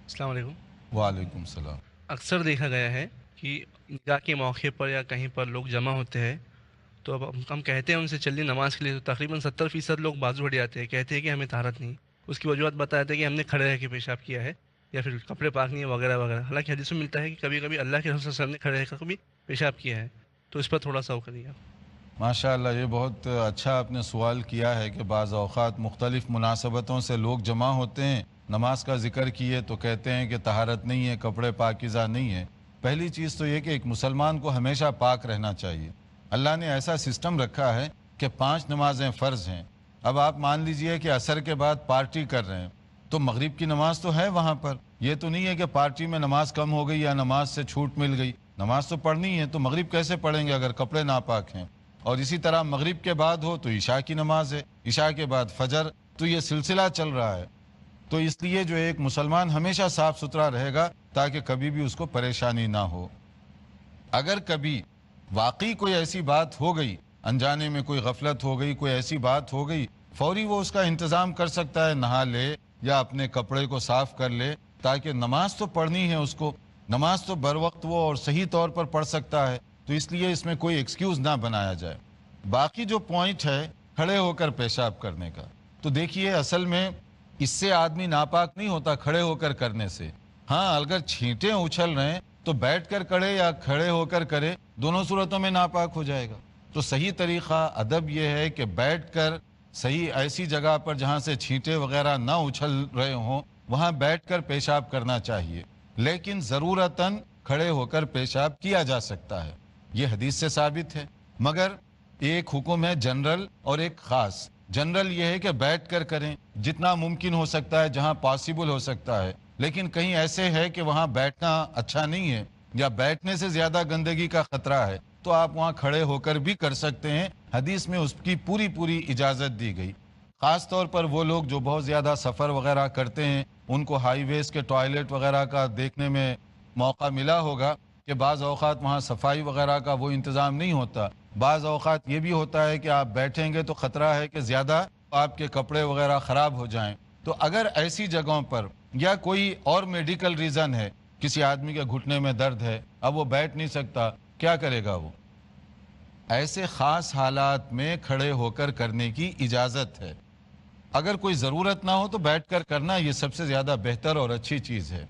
السلام علیکم۔ وعلیکم السلام۔ اکثر دیکھا گیا ہے کہ نکاح کے موقع پر یا کہیں پر لوگ جمع ہوتے ہیں، تو اب ہم کہتے ہیں ان سے چلیے نماز کے لیے، تو تقریباً 70% لوگ بازو ہٹ جاتے ہیں، کہتے ہیں کہ ہمیں طہارت نہیں۔ اس کی وجوہات بتاتے ہیں کہ ہم نے کھڑے رہ کے پیشاب کیا ہے، یا پھر کپڑے پاک نہیں ہے وغیرہ وغیرہ۔ حالانکہ حدیث میں ملتا ہے کہ کبھی کبھی اللہ کے رسول صلی اللہ علیہ وسلم نے کھڑے رہ کر بھی پیشاب کیا ہے۔ تو اس پر تھوڑا سا وہ کریے آپ۔ ماشاءاللہ، یہ بہت اچھا آپ نے سوال کیا ہے کہ بعض اوقات مختلف مناسبتوں سے لوگ جمع ہوتے ہیں، نماز کا ذکر کیے تو کہتے ہیں کہ طہارت نہیں ہے، کپڑے پاکیزہ نہیں ہیں۔ پہلی چیز تو یہ کہ ایک مسلمان کو ہمیشہ پاک رہنا چاہیے۔ اللہ نے ایسا سسٹم رکھا ہے کہ 5 نمازیں فرض ہیں۔ اب آپ مان لیجئے کہ عصر کے بعد پارٹی کر رہے ہیں، تو مغرب کی نماز تو ہے وہاں پر۔ یہ تو نہیں ہے کہ پارٹی میں نماز کم ہو گئی یا نماز سے چھوٹ مل گئی، نماز تو پڑھنی ہے، تو مغرب کیسے پڑھیں گے اگر کپڑے ناپاک ہیں؟ اور اسی طرح مغرب کے بعد ہو تو عشاء کی نماز ہے، عشاء کے بعد فجر، تو یہ سلسلہ چل رہا ہے۔ تو اس لیے جو ایک مسلمان ہمیشہ صاف ستھرا رہے گا تاکہ کبھی بھی اس کو پریشانی نہ ہو۔ اگر کبھی واقعی کوئی ایسی بات ہو گئی، انجانے میں کوئی غفلت ہو گئی، کوئی ایسی بات ہو گئی، فوری وہ اس کا انتظام کر سکتا ہے، نہا لے یا اپنے کپڑے کو صاف کر لے، تاکہ نماز تو پڑھنی ہے اس کو، نماز تو بر وقت وہ اور صحیح طور پر پڑھ سکتا ہے، تو اس لیے اس میں کوئی ایکسکیوز نہ بنایا جائے۔ باقی جو پوائنٹ ہے کھڑے ہو کر پیشاب کرنے کا، تو دیکھیے اصل میں اس سے آدمی ناپاک نہیں ہوتا کھڑے ہو کر کرنے سے۔ ہاں، اگر چھینٹیں اچھل رہے ہیں تو بیٹھ کر کرے یا کھڑے ہو کر کرے، دونوں صورتوں میں ناپاک ہو جائے گا۔ تو صحیح طریقہ ادب یہ ہے کہ بیٹھ کر صحیح ایسی جگہ پر جہاں سے چھینٹے وغیرہ نہ اچھل رہے ہوں، وہاں بیٹھ کر پیشاب کرنا چاہیے، لیکن ضرورتاً کھڑے ہو کر پیشاب کیا جا سکتا ہے، یہ حدیث سے ثابت ہے۔ مگر ایک حکم ہے جنرل اور ایک خاص۔ جنرل یہ ہے کہ بیٹھ کر کریں جتنا ممکن ہو سکتا ہے، جہاں پاسبل ہو سکتا ہے، لیکن کہیں ایسے ہے کہ وہاں بیٹھنا اچھا نہیں ہے یا بیٹھنے سے زیادہ گندگی کا خطرہ ہے، تو آپ وہاں کھڑے ہو کر بھی کر سکتے ہیں، حدیث میں اس کی پوری اجازت دی گئی۔ خاص طور پر وہ لوگ جو بہت زیادہ سفر وغیرہ کرتے ہیں، ان کو ہائی ویز کے ٹوائلٹ وغیرہ کا دیکھنے میں موقع ملا ہوگا کہ بعض اوقات وہاں صفائی وغیرہ کا وہ انتظام نہیں ہوتا۔ بعض اوقات یہ بھی ہوتا ہے کہ آپ بیٹھیں گے تو خطرہ ہے کہ زیادہ آپ کے کپڑے وغیرہ خراب ہو جائیں۔ تو اگر ایسی جگہوں پر یا کوئی اور میڈیکل ریزن ہے، کسی آدمی کے گھٹنے میں درد ہے، اب وہ بیٹھ نہیں سکتا، کیا کرے گا وہ؟ ایسے خاص حالات میں کھڑے ہو کر کرنے کی اجازت ہے۔ اگر کوئی ضرورت نہ ہو تو بیٹھ کر کرنا یہ سب سے زیادہ بہتر اور اچھی چیز ہے۔